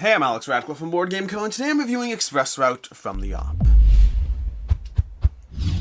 Hey, I'm Alex Radcliffe from Board Game Co, and today I'm reviewing Express Route from the Op.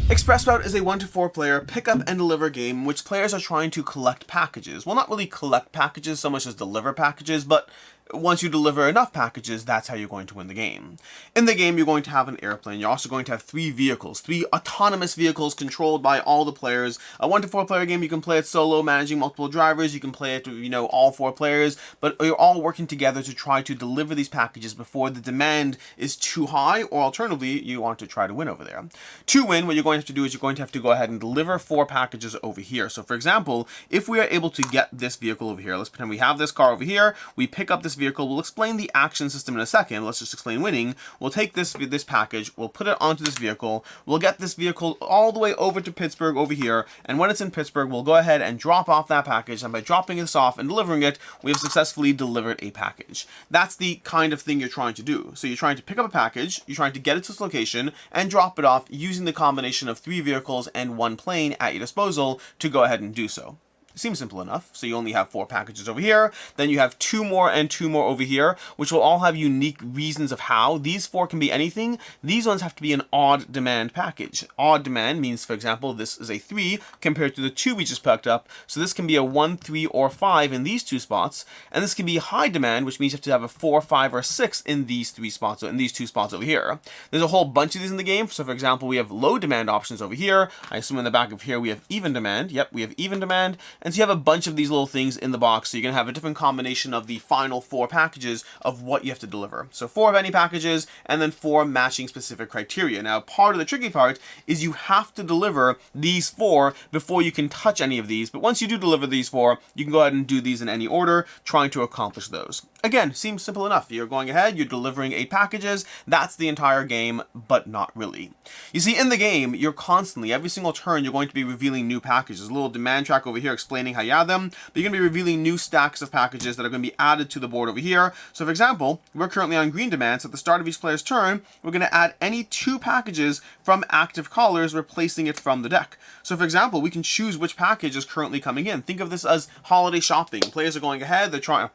Express Route is a 1 to 4 player pick up and deliver game in which players are trying to collect packages. Well, not really collect packages so much as deliver packages, but once you deliver enough packages, that's how you're going to win the game. In the game, you're going to have an airplane. You're also going to have 3 vehicles, 3 autonomous vehicles controlled by all the players. A 1 to 4 player game, you can play it solo, managing multiple drivers. You can play it, all 4 players, but you're all working together to try to deliver these packages before the demand is too high, or alternatively, you want to try to win over there. To win, what you're going to have to do is you're going to have to go ahead and deliver 4 packages over here. So for example, if we are able to get this vehicle over here, let's pretend we have this car over here, we pick up this vehicle. We'll explain the action system in a second. Let's just explain winning. We'll take this package, we'll put it onto this vehicle, we'll get this vehicle all the way over to Pittsburgh over here, and when it's in Pittsburgh, we'll go ahead and drop off that package, and by dropping this off and delivering it, we have successfully delivered a package. That's the kind of thing you're trying to do. So you're trying to pick up a package, you're trying to get it to its location, and drop it off using the combination of 3 vehicles and 1 plane at your disposal to go ahead and do so. Seems simple enough. So you only have 4 packages over here, then you have 2 more and 2 more over here, which will all have unique reasons of how. These 4 can be anything. These ones have to be an odd demand package. Odd demand means, for example, this is a 3 compared to the 2 we just picked up. So this can be a 1, 3, or 5 in these 2 spots. And this can be high demand, which means you have to have a 4, 5, or 6 in these 3 spots, so in these 2 spots over here. There's a whole bunch of these in the game. So for example, we have low demand options over here. I assume in the back of here we have even demand. Yep, we have even demand. And so you have a bunch of these little things in the box, so you're going to have a different combination of the final 4 packages of what you have to deliver. So 4 of any packages, and then 4 matching specific criteria. Now, part of the tricky part is you have to deliver these 4 before you can touch any of these, but once you do deliver these 4, you can go ahead and do these in any order, trying to accomplish those. Again, seems simple enough. You're going ahead, you're delivering 8 packages, that's the entire game, but not really. You see, in the game, you're constantly, every single turn, you're going to be revealing new packages. There's a little demand track over here explaining how you add them, but you're going to be revealing new stacks of packages that are going to be added to the board over here. So for example, we're currently on green demand, so at the start of each player's turn, we're going to add any 2 packages from active callers, replacing it from the deck. So for example, we can choose which package is currently coming in. Think of this as holiday shopping. Players are going ahead, they're trying,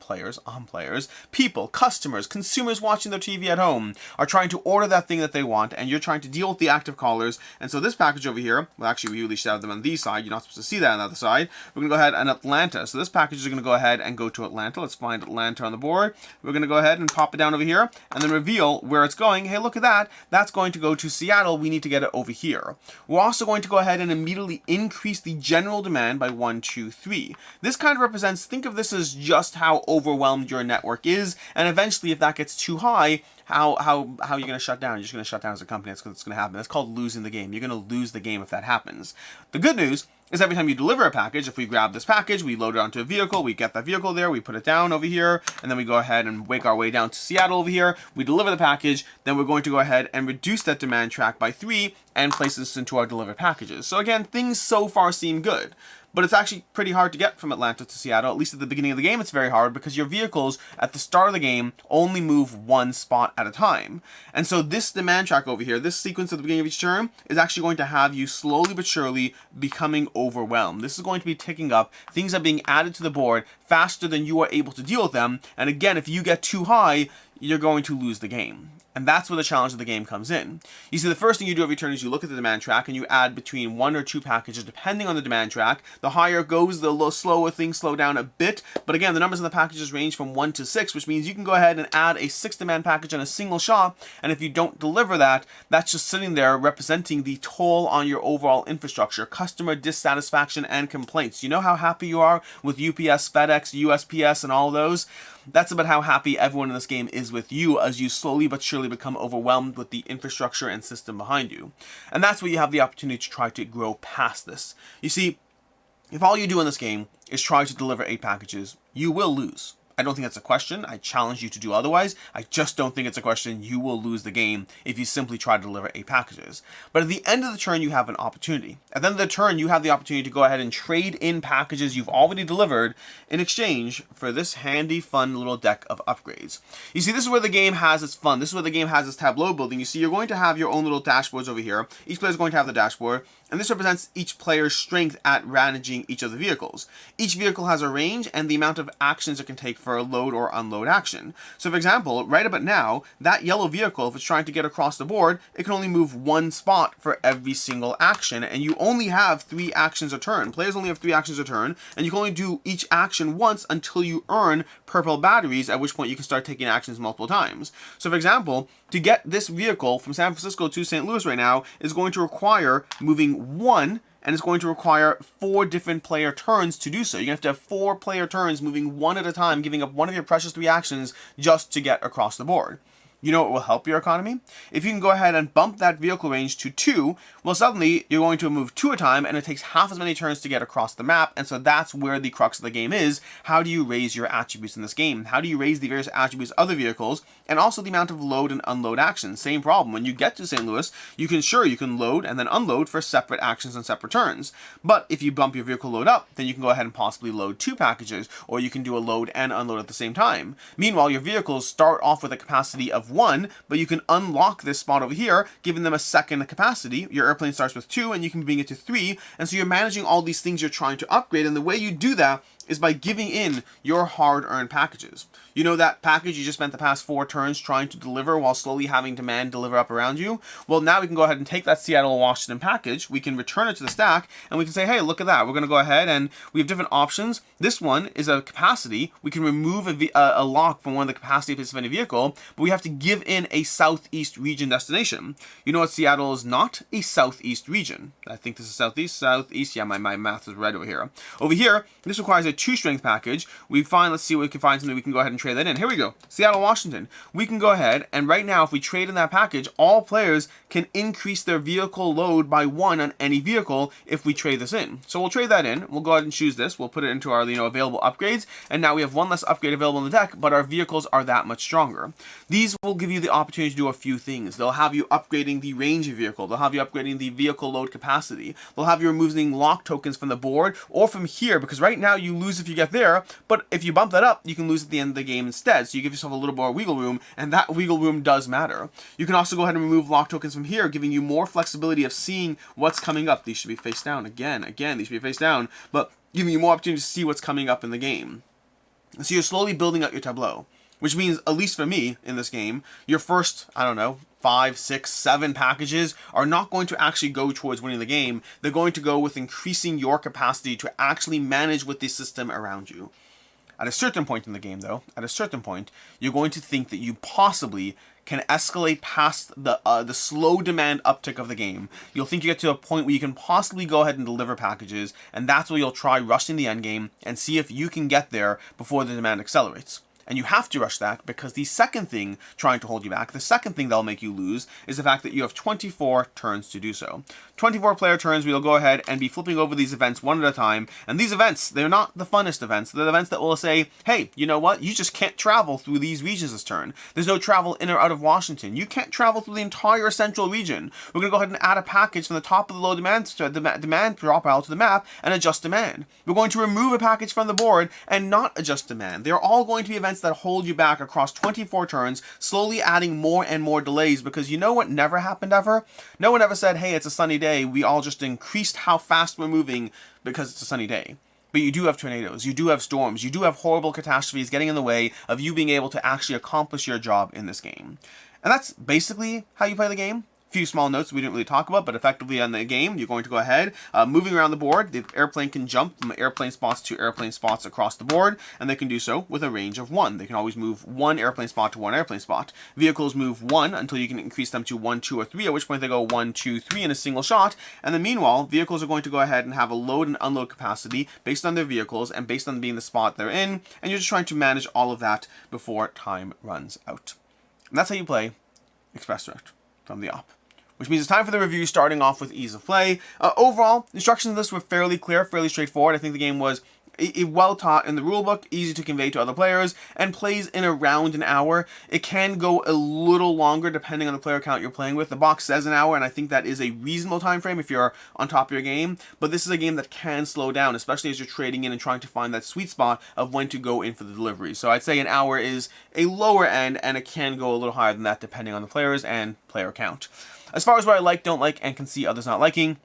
people, customers, consumers watching their TV at home are trying to order that thing that they want, and you're trying to deal with the active callers. And so this package over here, well, actually we released out of them on these side, you're not supposed to see that on the other side. We're going to go ahead and Atlanta. So this package is going to go ahead and go to Atlanta. Let's find Atlanta on the board. We're going to go ahead and pop it down over here and then reveal where it's going. Hey, look at that. That's going to go to Seattle. We need to get it over here. We're also going to go ahead and immediately increase the general demand by 1, 2, 3. This kind of represents, think of this as just how overwhelmed your network is, and eventually if that gets too high, how are you going to shut down? You're just going to shut down as a company. That's what's going to happen. That's called losing the game. You're going to lose the game if that happens. The good news is every time you deliver a package, if we grab this package, we load it onto a vehicle, we get that vehicle there, we put it down over here, and then we go ahead and make our way down to Seattle over here, we deliver the package, then we're going to go ahead and reduce that demand track by 3 and place this into our delivered packages. So again, things so far seem good. But it's actually pretty hard to get from Atlanta to Seattle. At least at the beginning of the game, it's very hard because your vehicles at the start of the game only move 1 spot at a time. And so this demand track over here, this sequence at the beginning of each turn, is actually going to have you slowly but surely becoming overwhelmed. This is going to be ticking up. Things are being added to the board faster than you are able to deal with them. And again, if you get too high, you're going to lose the game. And that's where the challenge of the game comes in. You see, the first thing you do every turn is you look at the demand track and you add between 1 or 2 packages depending on the demand track. The higher it goes, the slower things slow down a bit. But again, the numbers in the packages range from 1 to 6, which means you can go ahead and add a 6 demand package in a single shot. And if you don't deliver that, that's just sitting there representing the toll on your overall infrastructure, customer dissatisfaction and complaints. You know how happy you are with UPS, FedEx, USPS, and all those? That's about how happy everyone in this game is with you as you slowly but surely become overwhelmed with the infrastructure and system behind you. And that's where you have the opportunity to try to grow past this. You see, if all you do in this game is try to deliver 8 packages, you will lose. I don't think that's a question. I challenge you to do otherwise. I just don't think it's a question. You will lose the game if you simply try to deliver 8 packages. But at the end of the turn, you have an opportunity. At the end of the turn, you have the opportunity to go ahead and trade in packages you've already delivered in exchange for this handy, fun little deck of upgrades. You see, this is where the game has its fun. This is where the game has its tableau building. You see, you're going to have your own little dashboards over here. Each player is going to have the dashboard. and this represents each player's strength at managing each of the vehicles. Each vehicle has a range and the amount of actions it can take for a load or unload action. So for example, right about now, that yellow vehicle, if it's trying to get across the board, it can only move one spot for every single action, and you only have 3 actions a turn. Players only have 3 actions a turn, and you can only do each action once until you earn purple batteries, at which point you can start taking actions multiple times. So for example, to get this vehicle from San Francisco to St. Louis right now is going to require moving 1, and it's going to require 4 different player turns to do so. You're going to have 4 player turns moving 1 at a time, giving up one of your precious 3 actions just to get across the board. You know what will help your economy? If you can go ahead and bump that vehicle range to 2, well, suddenly you're going to move 2 at a time, and it takes half as many turns to get across the map, and so that's where the crux of the game is. How do you raise your attributes in this game? How do you raise the various attributes of other vehicles, and also the amount of load and unload actions? Same problem. When you get to St. Louis, you can load and then unload for separate actions and separate turns. But if you bump your vehicle load up, then you can go ahead and possibly load 2 packages, or you can do a load and unload at the same time. Meanwhile, your vehicles start off with a capacity of 1, but you can unlock this spot over here, giving them a second capacity. Your airplane starts with 2, and you can bring it to 3, and so you're managing all these things you're trying to upgrade, and the way you do that is by giving in your hard-earned packages. You know that package you just spent the past 4 turns trying to deliver while slowly having demand deliver up around you? Well, now we can go ahead and take that Seattle-Washington package, we can return it to the stack, and we can say, hey, look at that. We're going to go ahead and we have different options. This one is a capacity. We can remove a lock from one of the capacity of any vehicle, but we have to give in a southeast region destination. You know what Seattle is not? A southeast region. I think this is southeast. Yeah, my math is right over here. Over here, this requires a 2 strength package. Let's see what we can find something we can go ahead and trade that in. Here we go. Seattle, Washington. We can go ahead, and right now, if we trade in that package, all players can increase their vehicle load by 1 on any vehicle if we trade this in. So we'll trade that in. We'll go ahead and choose this. We'll put it into our available upgrades, and now we have 1 less upgrade available in the deck, but our vehicles are that much stronger. These will give you the opportunity to do a few things. They'll have you upgrading the range of vehicle. They'll have you upgrading the vehicle load capacity. They'll have you removing lock tokens from the board or from here, because right now you lose if you get there, but if you bump that up, you can lose at the end of the game instead. So you give yourself a little more wiggle room, and that wiggle room does matter. You can also go ahead and remove lock tokens from here, giving you more flexibility of seeing what's coming up. These should be face down again, these should be face down, but giving you more opportunity to see what's coming up in the game. So you're slowly building up your tableau, which means, at least for me in this game, your first, 5, 6, 7 packages are not going to actually go towards winning the game. They're going to go with increasing your capacity to actually manage with the system around you. At a certain point in the game, though, you're going to think that you possibly can escalate past the slow demand uptick of the game. You'll think you get to a point where you can possibly go ahead and deliver packages, and that's where you'll try rushing the end game and see if you can get there before the demand accelerates. And you have to rush that, because the second thing trying to hold you back, the second thing that'll make you lose, is the fact that you have 24 turns to do so. 24 player turns, we'll go ahead and be flipping over these events one at a time. And these events, they're not the funnest events. They're the events that will say, hey, you know what? You just can't travel through these regions this turn. There's no travel in or out of Washington. You can't travel through the entire central region. We're going to go ahead and add a package from the top of the low demand drop out to the map and adjust demand. We're going to remove a package from the board and not adjust demand. They're all going to be events that hold you back across 24 turns, slowly adding more and more delays, because you know what never happened ever? No one ever said, hey, it's a sunny day. We all just increased how fast we're moving because it's a sunny day. But you do have tornadoes, you do have storms, you do have horrible catastrophes getting in the way of you being able to actually accomplish your job in this game. And that's basically how you play the game. Few small notes we didn't really talk about, but effectively on the game, you're going to go ahead, moving around the board. The airplane can jump from airplane spots to airplane spots across the board, and they can do so with a range of 1. They can always move 1 airplane spot to 1 airplane spot. Vehicles move 1 until you can increase them to 1, 2, or 3, at which point they go 1, 2, 3 in a single shot. And then meanwhile, vehicles are going to go ahead and have a load and unload capacity based on their vehicles and based on being the spot they're in, and you're just trying to manage all of that before time runs out. And that's how you play Express Direct from the op. Which means it's time for the review, starting off with ease of play. Overall, instructions in this were fairly clear, fairly straightforward. I think the game was well taught in the rulebook, easy to convey to other players, and plays in around an hour. It can go a little longer depending on the player count you're playing with. The box says an hour, and I think that is a reasonable time frame if you're on top of your game. But this is a game that can slow down, especially as you're trading in and trying to find that sweet spot of when to go in for the delivery. So I'd say an hour is a lower end, and it can go a little higher than that depending on the players and player count. As far as what I like, don't like, and can see others not liking,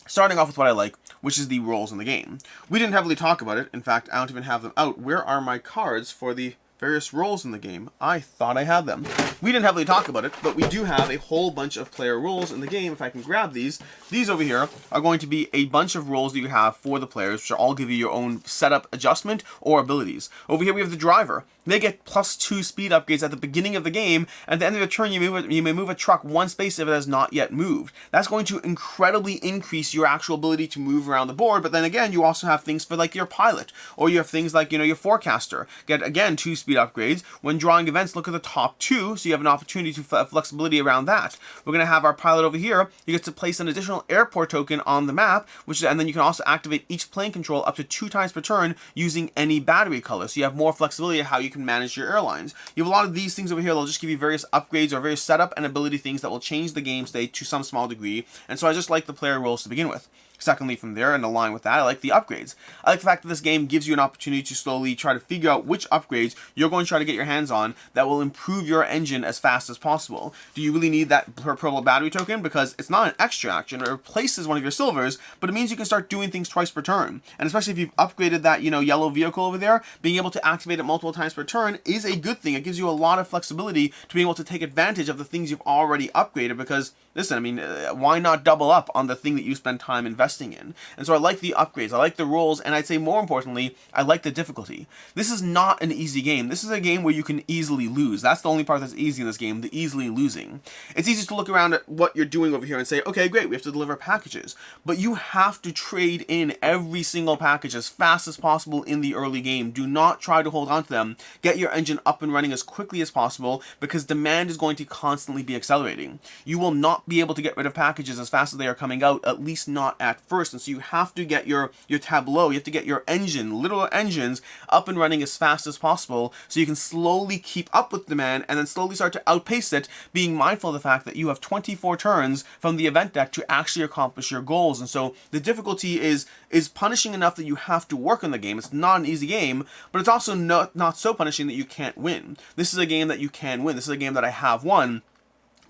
Starting off with what I like, which is the roles in the game. We didn't heavily talk about it. In fact, I don't even have them out. Where are my cards for the various roles in the game? I thought I had them. We didn't heavily talk about it, but we do have a whole bunch of player roles in the game. If I can grab these over here are going to be a bunch of roles that you have for the players, which all give you your own setup adjustment or abilities. Over here we have the driver. They get +2 speed upgrades at the beginning of the game. At the end of the turn, you may move a truck 1 space if it has not yet moved. That's going to incredibly increase your actual ability to move around the board. But then again, you also have things for like your pilot, or you have things like, your forecaster. Get again 2 speed upgrades. When drawing events, look at the top 2, so you have an opportunity to flexibility around that. We're going to have our pilot over here. You get to place an additional airport token on the map, and then you can also activate each plane control up to 2 times per turn using any battery color. So you have more flexibility of how you can manage your airlines. You have a lot of these things over here. They'll just give you various upgrades or various setup and ability things that will change the game state to some small degree. And so I just like the player roles to begin with. Secondly, from there, and along with that, I like the upgrades. I like the fact that this game gives you an opportunity to slowly try to figure out which upgrades you're going to try to get your hands on that will improve your engine as fast as possible. Do you really need that purple battery token? Because it's not an extra action. It replaces one of your silvers, but it means you can start doing things twice per turn. And especially if you've upgraded that, yellow vehicle over there, being able to activate it multiple times per turn is a good thing. It gives you a lot of flexibility to be able to take advantage of the things you've already upgraded because, listen, why not double up on the thing that you spend time investing in? And so I like the upgrades, I like the roles, and I'd say more importantly, I like the difficulty. This is not an easy game. This is a game where you can easily lose. That's the only part that's easy in this game, the easily losing. It's easy to look around at what you're doing over here and say, okay, great, we have to deliver packages. But you have to trade in every single package as fast as possible in the early game. Do not try to hold on to them. Get your engine up and running as quickly as possible because demand is going to constantly be accelerating. You will not be able to get rid of packages as fast as they are coming out, at least not at first. And so you have to get your tableau, you have to get your engine, literal engines, up and running as fast as possible so you can slowly keep up with demand and then slowly start to outpace it, being mindful of the fact that you have 24 turns from the event deck to actually accomplish your goals. And so the difficulty is punishing enough that you have to work on the game. It's not an easy game, but it's also not so punishing that you can't win. This is a game that you can win. This is a game that I have won.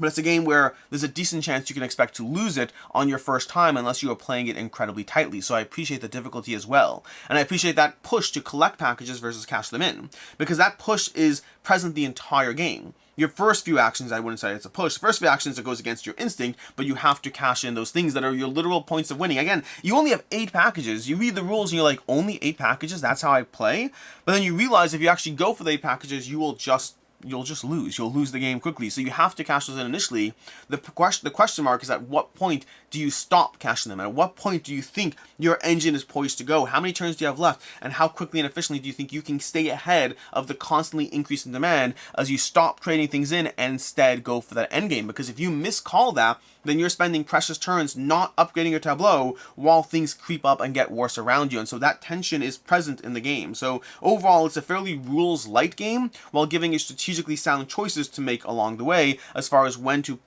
But it's a game where there's a decent chance you can expect to lose it on your first time unless you are playing it incredibly tightly. So I appreciate the difficulty as well. And I appreciate that push to collect packages versus cash them in. Because that push is present the entire game. Your first few actions, I wouldn't say it's a push. First few actions, it goes against your instinct, but you have to cash in those things that are your literal points of winning. Again, you only have 8 packages. You read the rules and you're like, only 8 packages? That's how I play? But then you realize if you actually go for the 8 packages, you'll just lose. You'll lose the game quickly. So you have to cash those in initially. The question mark is at what point do you stop cashing them? At what point do you think your engine is poised to go? How many turns do you have left? And how quickly and efficiently do you think you can stay ahead of the constantly increasing demand as you stop trading things in and instead go for that end game? Because if you miscall that, then you're spending precious turns not upgrading your tableau while things creep up and get worse around you. And so that tension is present in the game. So overall, it's a fairly rules light game while giving you strategically sound choices to make along the way as far as when to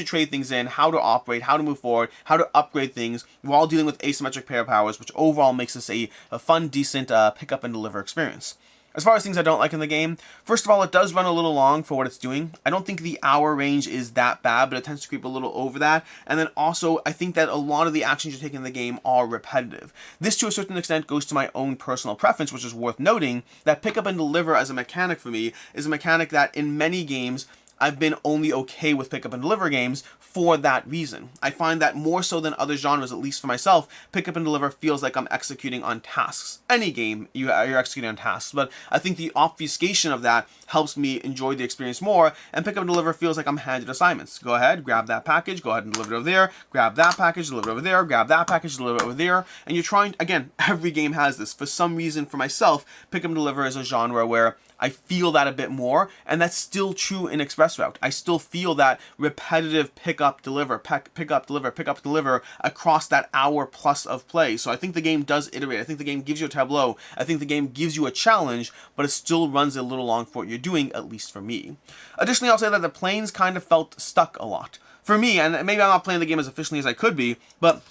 trade things in, how to operate, how to move forward, how to upgrade things while dealing with asymmetric pair powers, which overall makes this a fun, decent pick up and deliver experience. As far as things I don't like in the game, first of all, it does run a little long for what it's doing. I don't think the hour range is that bad, but it tends to creep a little over that. And then also, I think that a lot of the actions you're taking in the game are repetitive. This, to a certain extent, goes to my own personal preference, which is worth noting, that pick up and deliver as a mechanic for me is a mechanic that in many games I've been only okay with pick up and deliver games for that reason. I find that more so than other genres, at least for myself, pick up and deliver feels like I'm executing on tasks. Any game, you're executing on tasks, but I think the obfuscation of that helps me enjoy the experience more, and pick up and deliver feels like I'm handed assignments. Go ahead, grab that package, go ahead and deliver it over there, grab that package, deliver it over there, grab that package, deliver it over there, and you're trying, again, every game has this. For some reason, for myself, pick up and deliver is a genre where I feel that a bit more, and that's still true in Express Route. I still feel that repetitive pick up, deliver, pick up, deliver, pick up, deliver across that hour plus of play. So I think the game does iterate. I think the game gives you a tableau. I think the game gives you a challenge, but it still runs a little long for what you're doing, at least for me. Additionally, I'll say that the planes kind of felt stuck a lot. For me, and maybe I'm not playing the game as efficiently as I could be, but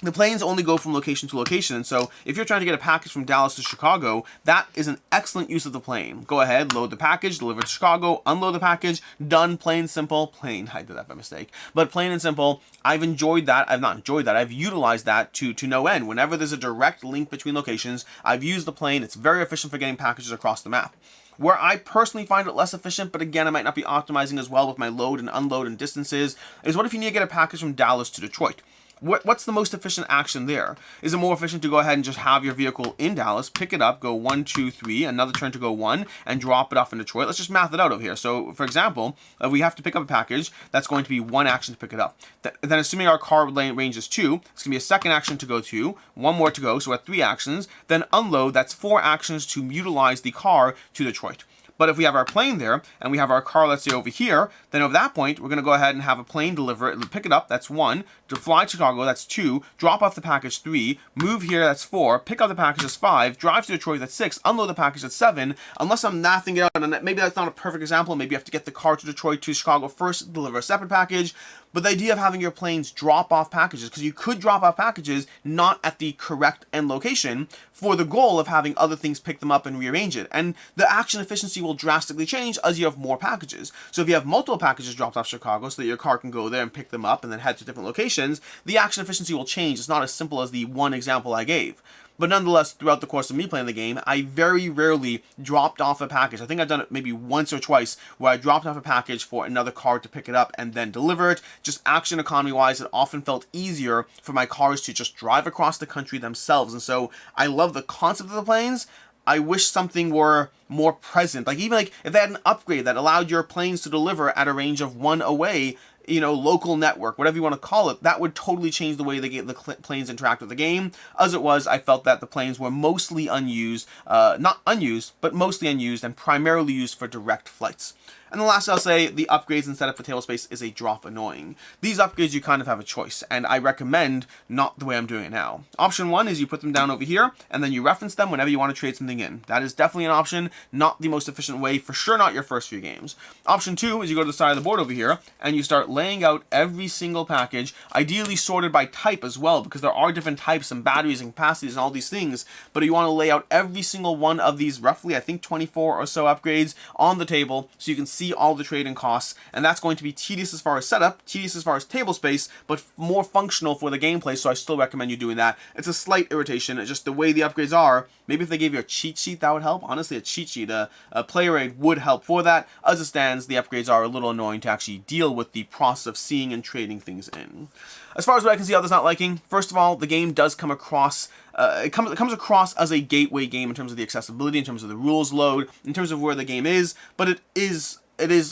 the planes only go from location to location, and so if you're trying to get a package from Dallas to Chicago, that is an excellent use of the plane. Go ahead, load the package, deliver it to Chicago, unload the package, done, plain, simple, plain, I did that by mistake, but plain and simple. I've enjoyed that, I've utilized that to no end. Whenever there's a direct link between locations, I've used the plane. It's very efficient for getting packages across the map. Where I personally find it less efficient, but again, I might not be optimizing as well with my load and unload and distances, is what if you need to get a package from Dallas to Detroit? What's the most efficient action there? Is it more efficient to go ahead and just have your vehicle in Dallas, pick it up, go 1, 2, 3, another turn to go 1, and drop it off in Detroit? Let's just math it out over here. So, for example, we have to pick up a package. That's going to be 1 action to pick it up. Then, assuming our car range is 2, it's going to be a second action to go 2, 1 more to go, so we're at 3 actions. Then unload, that's 4 actions to utilize the car to Detroit. But if we have our plane there, and we have our car, let's say, over here, then at that point, we're going to go ahead and have a plane deliver it, pick it up, that's 1, to fly to Chicago, that's 2, drop off the package, 3, move here, that's 4, pick up the package, that's 5, drive to Detroit, that's 6, unload the package, that's 7, unless I'm mathing it out, and maybe that's not a perfect example, maybe you have to get the car to Detroit to Chicago first, deliver a separate package, but the idea of having your planes drop off packages, because you could drop off packages not at the correct end location for the goal of having other things pick them up and rearrange it. And the action efficiency will drastically change as you have more packages. So if you have multiple packages dropped off Chicago so that your car can go there and pick them up and then head to different locations, the action efficiency will change. It's not as simple as the one example I gave. But nonetheless, throughout the course of me playing the game, I very rarely dropped off a package. I think I've done it maybe once or twice where I dropped off a package for another car to pick it up and then deliver it. Just action economy-wise, it often felt easier for my cars to just drive across the country themselves. And so I love the concept of the planes. I wish something were more present. Like even like if they had an upgrade that allowed your planes to deliver at a range of 1 away, you know, local network, whatever you want to call it, that would totally change the way the planes interact with the game. As it was, I felt that the planes were mostly unused, not unused, but mostly unused and primarily used for direct flights. And the last I'll say, the upgrades and setup for table space is a drop annoying. These upgrades, you kind of have a choice, and I recommend not the way I'm doing it now. Option 1 is you put them down over here, and then you reference them whenever you want to trade something in. That is definitely an option, not the most efficient way, for sure not your first few games. Option 2 is you go to the side of the board over here, and you start laying out every single package, ideally sorted by type as well, because there are different types and batteries and capacities and all these things, but you want to lay out every single one of these roughly, I think 24 or so upgrades on the table, so you can see all the trading costs, and that's going to be tedious as far as setup, tedious as far as table space, but more functional for the gameplay, so I still recommend you doing that. It's a slight irritation, it's just the way the upgrades are. Maybe if they gave you a cheat sheet, that would help. Honestly, a cheat sheet, a player aid would help for that. As it stands, the upgrades are a little annoying to actually deal with the process of seeing and trading things in. As far as what I can see others not liking, first of all, the game does come across it comes across as a gateway game in terms of the accessibility, in terms of the rules load, in terms of where the game is, but it is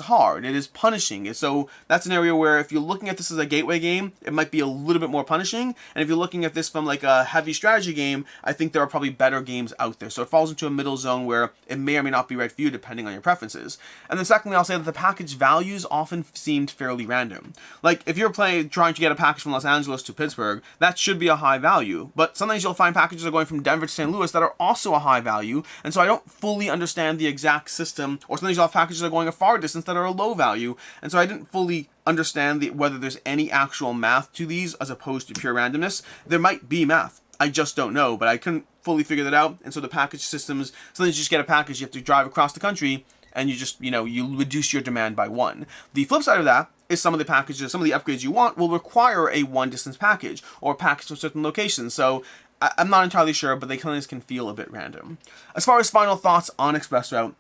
hard, it is punishing. So that's an area where if you're looking at this as a gateway game, it might be a little bit more punishing, and if you're looking at this from like a heavy strategy game, I think there are probably better games out there. So it falls into a middle zone where it may or may not be right for you depending on your preferences. And then secondly, I'll say that the package values often seemed fairly random. Like if you're trying to get a package from Los Angeles to Pittsburgh, that should be a high value, but sometimes you'll find packages are going from Denver to St. Louis that are also a high value, and so I don't fully understand the exact system, or sometimes you'll have packages that are going a far distance that are a low value, and so I didn't fully understand whether there's any actual math to these as opposed to pure randomness. There might be math, I just don't know, but I couldn't fully figure that out. And so the package systems, sometimes you just get a package, you have to drive across the country, and you just, you reduce your demand by 1. The flip side of that is some of the packages, some of the upgrades you want will require a 1 distance package, or a package from certain locations, so I'm not entirely sure, but they sometimes can feel a bit random. As far as final thoughts on Express Route,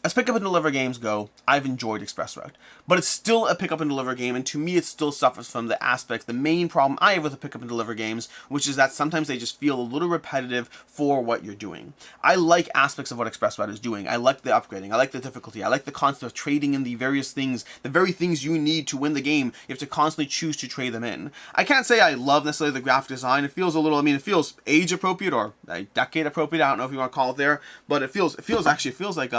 as pick up and deliver games go, I've enjoyed Express Route, but it's still a pick up and deliver game, and to me it still suffers from the main problem I have with the pick up and deliver games, which is that sometimes they just feel a little repetitive for what you're doing. I like aspects of what Express Route is doing. I like the upgrading, I like the difficulty, I like the concept of trading in the various things, the very things you need to win the game, you have to constantly choose to trade them in. I can't say I love necessarily the graphic design. It feels a little, it feels age appropriate or decade appropriate, I don't know if you want to call it there, but it feels like,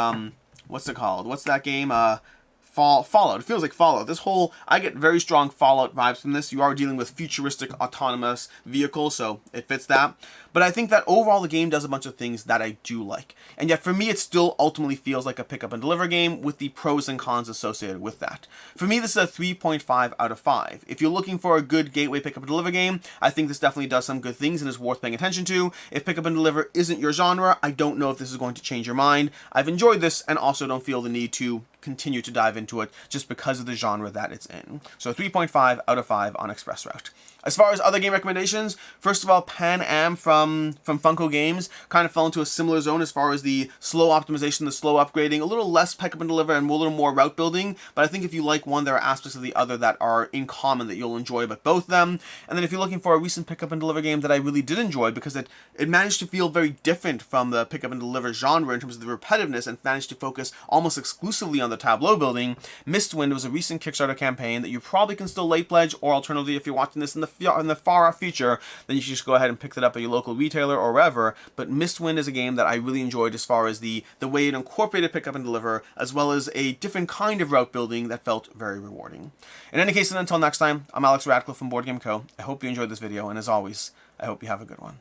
what's it called? What's that game? Fallout. It feels like Fallout. I get very strong Fallout vibes from this. You are dealing with futuristic autonomous vehicles, so it fits that. but I think that overall the game does a bunch of things that I do like. And yet for me, it still ultimately feels like a pick up and deliver game with the pros and cons associated with that. For me, this is a 3.5 out of 5. If you're looking for a good gateway pick up and deliver game, I think this definitely does some good things and is worth paying attention to. If pick up and deliver isn't your genre, I don't know if this is going to change your mind. I've enjoyed this and also don't feel the need to continue to dive into it just because of the genre that it's in. So 3.5 out of 5 on Express Route. As far as other game recommendations, first of all, Pan Am from Funko Games kind of fell into a similar zone as far as the slow optimization, the slow upgrading, a little less pick up and deliver and a little more route building, but I think if you like one, there are aspects of the other that are in common that you'll enjoy about both of them. And then if you're looking for a recent pick up and deliver game that I really did enjoy because it managed to feel very different from the pick up and deliver genre in terms of the repetitiveness and managed to focus almost exclusively on the tableau building, Mistwind was a recent Kickstarter campaign that you probably can still late pledge, or alternatively, if you're watching this in the far off future, then you should just go ahead and pick that up at your local retailer or wherever. But Mistwind is a game that I really enjoyed as far as the way it incorporated pick up and deliver, as well as a different kind of route building that felt very rewarding. In any case, and until next time, I'm Alex Radcliffe from Board Game Co. I hope you enjoyed this video, and as always, I hope you have a good one.